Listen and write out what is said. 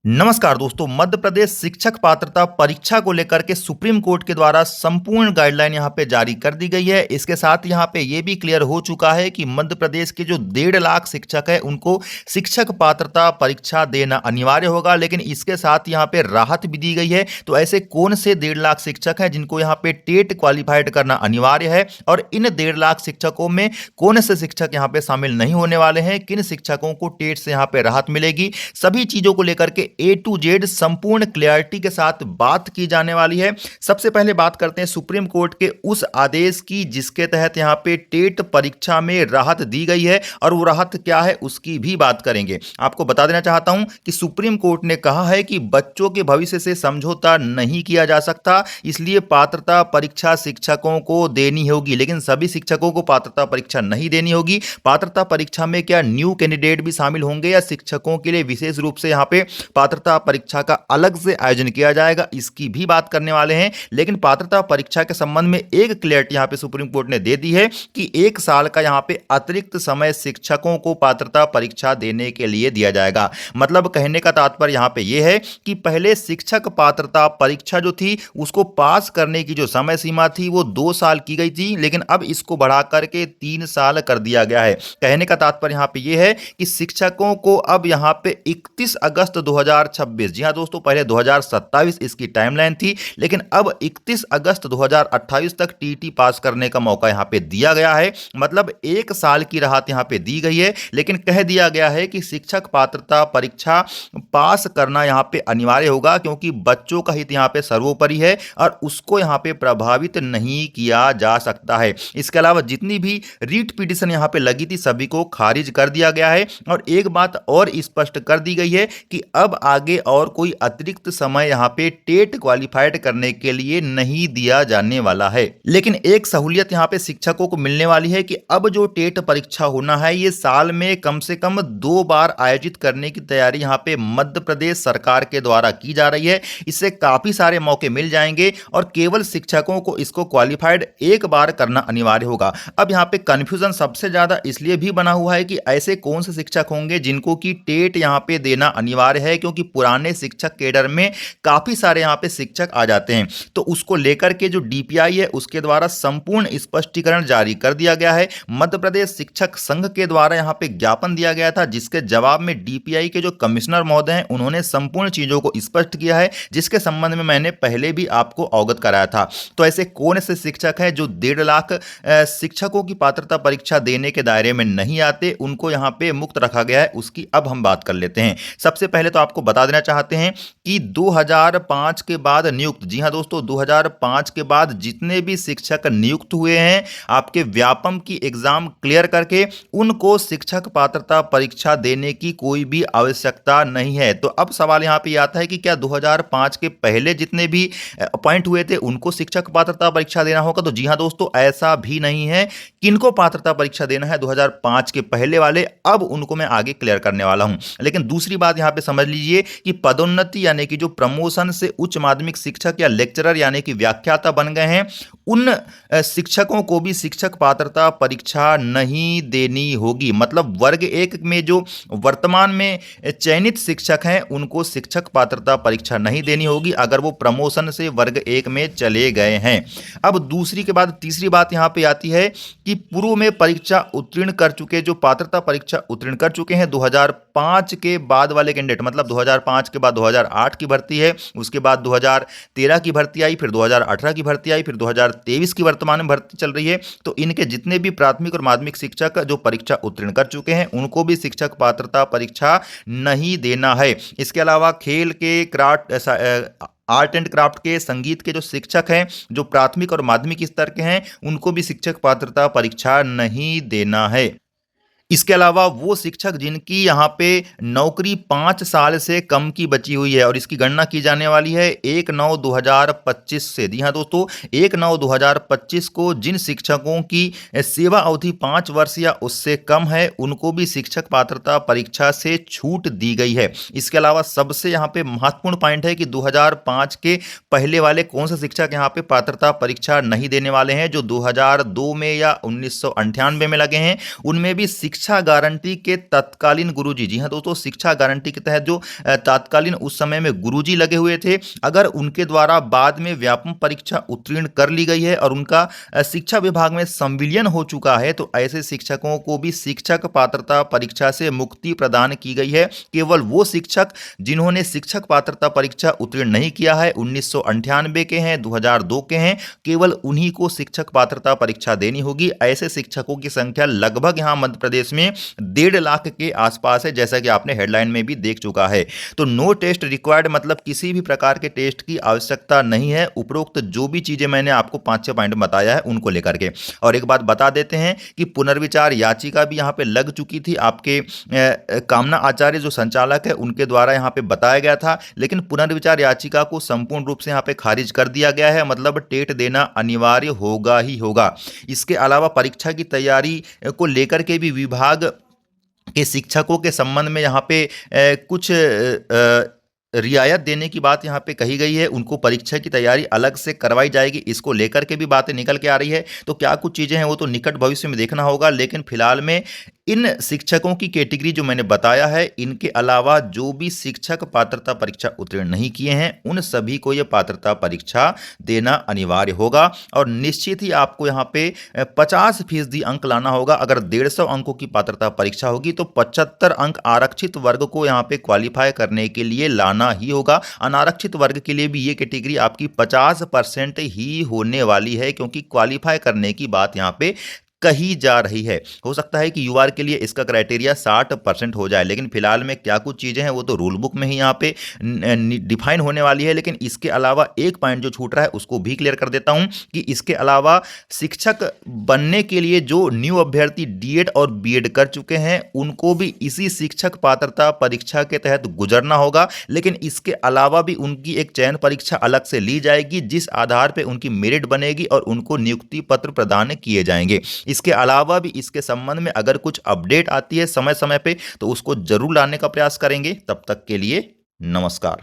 नमस्कार दोस्तों। मध्य प्रदेश शिक्षक पात्रता परीक्षा को लेकर के सुप्रीम कोर्ट के द्वारा संपूर्ण गाइडलाइन यहां पे जारी कर दी गई है। इसके साथ यहां पे ये भी क्लियर हो चुका है कि मध्य प्रदेश के जो 1.5 लाख शिक्षक है उनको शिक्षक पात्रता परीक्षा देना अनिवार्य होगा। लेकिन इसके साथ यहां पे राहत भी दी गई है। तो ऐसे कौन से 1.5 लाख शिक्षक हैं जिनको यहाँ पे टेट क्वालिफाइड करना अनिवार्य है, और इन 1.5 लाख शिक्षकों में कौन से शिक्षक यहाँ पे शामिल नहीं होने वाले हैं, किन शिक्षकों को टेट से यहाँ पे राहत मिलेगी, सभी चीजों को लेकर के A to Z संपूर्ण क्लैरिटी के साथ बात की जाने वाली है। सबसे पहले बात करते हैं सुप्रीम कोर्ट के उस आदेश की जिसके तहत यहां पे टेट परीक्षा में राहत दी गई है, और वो राहत क्या है उसकी भी बात करेंगे। आपको बता देना चाहता हूं कि सुप्रीम कोर्ट ने कहा है कि बच्चों के भविष्य से समझौता नहीं किया जा सकता, इसलिए पात्रता परीक्षा शिक्षकों को देनी होगी। लेकिन सभी शिक्षकों को पात्रता परीक्षा नहीं देनी होगी। पात्रता परीक्षा में क्या न्यू कैंडिडेट भी शामिल होंगे या शिक्षकों के लिए विशेष रूप से यहां पे पात्रता परीक्षा का अलग से आयोजन किया जाएगा, इसकी भी बात करने वाले हैं। लेकिन पात्रता परीक्षा के संबंध में एक क्लैरिटी यहां पे सुप्रीम कोर्ट ने दे दी है कि 1 साल का यहां पे अतिरिक्त समय शिक्षकों को पात्रता परीक्षा देने के लिए दिया जाएगा। मतलब कहने का तात्पर्य यहां पे यह है कि पहले शिक्षक पात्रता परीक्षा जो थी उसको पास करने की जो समय सीमा थी वो 2 साल की गई थी, लेकिन अब इसको बढ़ा करके 3 साल कर दिया गया है। कहने का तात्पर्य यहां पे यह है कि शिक्षकों को अब यहां पे 31 अगस्त 2026, जी हां दोस्तों, पहले 2027 इसकी टाइमलाइन थी, लेकिन अब 31 अगस्त 2028 तक टीटी पास करने का मौका यहां पे दिया गया है। मतलब 1 साल की राहत यहां पे दी गई है, लेकिन कह दिया गया है कि शिक्षक पात्रता परीक्षा पास करना यहां पे अनिवार्य होगा, क्योंकि बच्चों का हित यहां पे सर्वोपरि है और उसको यहां पे प्रभावित नहीं किया जा सकता है। इसके अलावा जितनी भी रीट पिटीशन यहां पे लगी थी सभी को खारिज कर दिया गया है, और एक बात और स्पष्ट कर दी गई है कि अब आगे और कोई अतिरिक्त समय यहां पे टेट क्वालिफाइड करने के लिए नहीं दिया जाने वाला है। लेकिन एक सहूलियत यहां पे शिक्षकों को मिलने वाली है कि अब जो टेट परीक्षा होना है ये साल में कम से कम 2 बार आयोजित करने की तैयारी यहां पे मध्य प्रदेश सरकार के द्वारा की जा रही है। इससे काफी सारे मौके मिल जाएंगे और केवल शिक्षकों को इसको क्वालिफाइड 1 बार करना अनिवार्य होगा। अब यहां पे कंफ्यूजन सबसे ज्यादा इसलिए भी बना हुआ है कि ऐसे कौन से शिक्षक होंगे जिनको की टेट यहां पे देना अनिवार्य है, क्योंकि पुराने शिक्षक केडर में काफी सारे यहां पे शिक्षक आ जाते हैं। तो उसको लेकर के जो डीपीआई है उसके द्वारा संपूर्ण स्पष्टीकरण जारी कर दिया गया है। मध्य प्रदेश शिक्षक संघ के द्वारा यहां पे ज्ञापन दिया गया था, जिसके जवाब में डीपीआई के जो कमिश्नर महोदय हैं उन्होंने संपूर्ण चीजों को स्पष्ट किया है, जिसके संबंध में मैंने पहले भी आपको अवगत कराया था। तो ऐसे कौन से शिक्षक हैं जो 1.5 लाख शिक्षकों की पात्रता परीक्षा देने के दायरे में नहीं आते, उनको यहां पे मुक्त रखा गया है, उसकी अब हम बात कर लेते हैं। सबसे पहले तो आपको बता देना चाहते हैं कि 2005 के बाद नियुक्त, जी हां दोस्तों, 2005 के बाद जितने भी शिक्षक नियुक्त हुए हैं आपके व्यापम की एग्जाम क्लियर करके, उनको शिक्षक पात्रता परीक्षा देने की कोई भी आवश्यकता नहीं है। तो अब सवाल यहां पे आता है कि क्या 2005 के पहले जितने भी अपॉइंट हुए थे उनको शिक्षक पात्रता परीक्षा देना होगा? तो जी हां दोस्तों, ऐसा भी नहीं है। किनको पात्रता परीक्षा देना है 2005 के पहले वाले, अब उनको मैं आगे क्लियर करने वाला हूं। लेकिन दूसरी बात यहां पे समझ लीजिए कि पदोन्नति यानी कि जो प्रमोशन से उच्च माध्यमिक शिक्षक या लेक्चरर यानी कि व्याख्याता बन गए हैं, उन शिक्षकों को भी शिक्षक पात्रता परीक्षा नहीं देनी होगी। मतलब वर्ग 1 में जो वर्तमान में चयनित शिक्षक हैं उनको शिक्षक पात्रता परीक्षा नहीं देनी होगी अगर वो प्रमोशन से वर्ग 1 में चले गए हैं। अब दूसरी के बाद तीसरी बात यहां पे आती है कि पूर्व में परीक्षा उत्तीर्ण कर चुके, जो पात्रता परीक्षा उत्तीर्ण कर चुके हैं 2005 के बाद वाले कैंडिडेट, मतलब 2005 के बाद 2008 की भर्ती है, उसके बाद 2013 की भर्ती आई, फिर 2018 की भर्ती आई, फिर 2023 की वर्तमान में भर्ती चल रही है। तो इनके जितने भी प्राथमिक और माध्यमिक शिक्षक जो परीक्षा उत्तीर्ण कर चुके हैं उनको भी शिक्षक पात्रता परीक्षा नहीं देना है। इसके अलावा खेल के, क्राफ्ट, आर्ट एंड क्राफ्ट के, संगीत के जो शिक्षक हैं जो प्राथमिक और माध्यमिक स्तर के हैं उनको भी शिक्षक पात्रता परीक्षा नहीं देना है। इसके अलावा वो शिक्षक जिनकी यहाँ पे नौकरी 5 साल से कम की बची हुई है, और इसकी गणना की जाने वाली है 1/9/2025 से। जी हाँ दोस्तों, 1/9/2025 को जिन शिक्षकों की सेवा अवधि 5 वर्ष या उससे कम है उनको भी शिक्षक पात्रता परीक्षा से छूट दी गई है। इसके अलावा सबसे यहाँ पे महत्वपूर्ण पॉइंट है कि 2005 के पहले वाले कौन से शिक्षक यहाँ पे पात्रता परीक्षा नहीं देने वाले हैं, जो 2002 में या 1998 में लगे हैं, उनमें भी शिक्षक शिक्षा गारंटी के तत्कालीन गुरुजी, जी हाँ दोस्तों, शिक्षा गारंटी के तहत जो तत्कालीन उस समय में गुरुजी लगे हुए थे, अगर उनके द्वारा बाद में व्यापम परीक्षा उत्तीर्ण कर ली गई है और उनका शिक्षा विभाग में संविलियन हो चुका है, तो ऐसे शिक्षकों को भी शिक्षक पात्रता परीक्षा से मुक्ति प्रदान की गई है। केवल वो शिक्षक जिन्होंने शिक्षक पात्रता परीक्षा उत्तीर्ण नहीं किया है, 1998 के हैं, 2002 के हैं, केवल उन्हीं को शिक्षक पात्रता परीक्षा देनी होगी। ऐसे शिक्षकों की संख्या लगभग यहां मध्य प्रदेश में 1.5 लाख के आसपास है, जैसा कि आपने हेडलाइन में भी देख चुका है। तो नो टेस्ट रिक्वायर्ड मतलब किसी भी प्रकार के टेस्ट की आवश्यकता नहीं है, उपरोक्त जो भी चीजें मैंने आपको 5-6 पॉइंट बताया है उनको लेकर के। और एक बात बता देते हैं कि पुनर्विचार याचिका भी यहां पे लग चुकी थी, आपके कामना आचार्य जो संचालक है उनके द्वारा यहां पे बताया गया था, लेकिन पुनर्विचार याचिका को संपूर्ण रूप से यहां पे खारिज कर दिया गया है, मतलब टेट देना अनिवार्य होगा ही होगा। इसके अलावा परीक्षा की तैयारी को लेकर के भी विभाग के शिक्षकों के संबंध में यहाँ पे कुछ रियायत देने की बात यहाँ पे कही गई है, उनको परीक्षा की तैयारी अलग से करवाई जाएगी, इसको लेकर के भी बातें निकल के आ रही है। तो क्या कुछ चीज़ें हैं वो तो निकट भविष्य में देखना होगा, लेकिन फिलहाल में इन शिक्षकों की कैटेगरी जो मैंने बताया है, इनके अलावा जो भी शिक्षक पात्रता परीक्षा उत्तीर्ण नहीं किए हैं उन सभी को यह पात्रता परीक्षा देना अनिवार्य होगा। और निश्चित ही आपको यहाँ पे 50% अंक लाना होगा। अगर 150 अंकों की पात्रता परीक्षा होगी तो 75 अंक आरक्षित वर्ग को यहाँ पे क्वालिफाई करने के लिए लाना ही होगा। अनारक्षित वर्ग के लिए भी ये कैटेगरी आपकी 50% ही होने वाली है, क्योंकि क्वालिफाई करने की बात यहाँ पे कही जा रही है। हो सकता है कि यूआर के लिए इसका क्राइटेरिया 60% हो जाए, लेकिन फिलहाल में क्या कुछ चीज़ें हैं वो तो रूल बुक में ही यहाँ पे डिफाइन होने वाली है। लेकिन इसके अलावा एक पॉइंट जो छूट रहा है उसको भी क्लियर कर देता हूं कि इसके अलावा शिक्षक बनने के लिए जो न्यू अभ्यर्थी डीएड और बीएड कर चुके हैं उनको भी इसी शिक्षक पात्रता परीक्षा के तहत गुजरना होगा, लेकिन इसके अलावा भी उनकी एक चयन परीक्षा अलग से ली जाएगी, जिस आधार पर उनकी मेरिट बनेगी और उनको नियुक्ति पत्र प्रदान किए जाएंगे। इसके अलावा भी इसके संबंध में अगर कुछ अपडेट आती है समय समय पे तो उसको जरूर लाने का प्रयास करेंगे। तब तक के लिए नमस्कार।